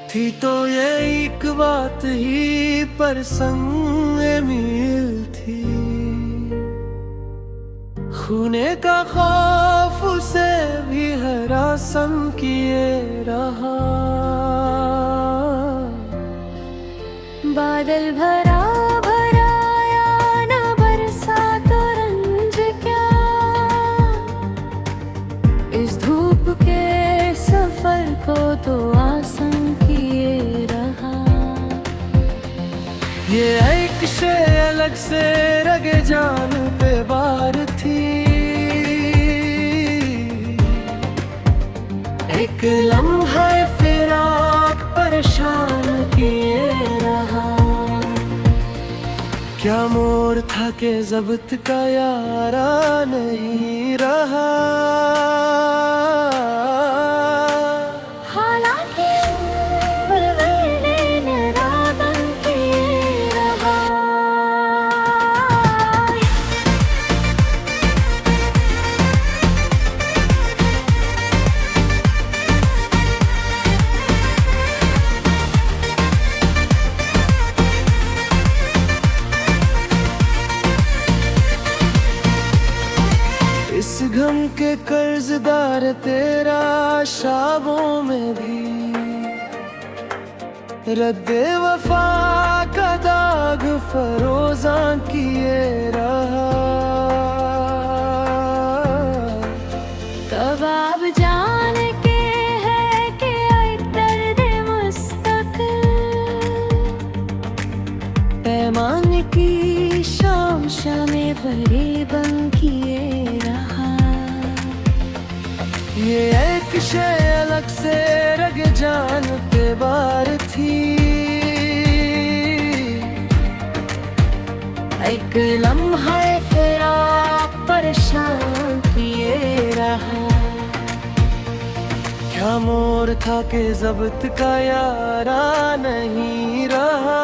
थी तो ये एक बात ही पर संग मील थी। खूने का खौफ उसे भी हरासम किए रहा। बादल भरा भराया न बरसा तो रंज क्या, इस धूप के सफर को तो आसान किए रहा। ये एक शे अलग से रगे जान पे बार थी। एक लम्हा फिराक परेशान किए रहा। क्या मोड़ था के ज़ब्त का यारा नहीं रहा। हालांकि बुलबुल ने रागम किए रहा। इस गम के कर्जदार तेरा शाबों में भी रद्दे वफा का दाग फरोजा किए रहा। तब आप जान के है कि एक दर्द मुस्तकिल पैमाने की शाम शामे भरे बन किए रहा। ये एक शे अलग से रग जान पे बार थी। एक लम्हा फिराक परेशान किए रहा। क्या मोड़ था के ज़ब्त का यारा नहीं रहा।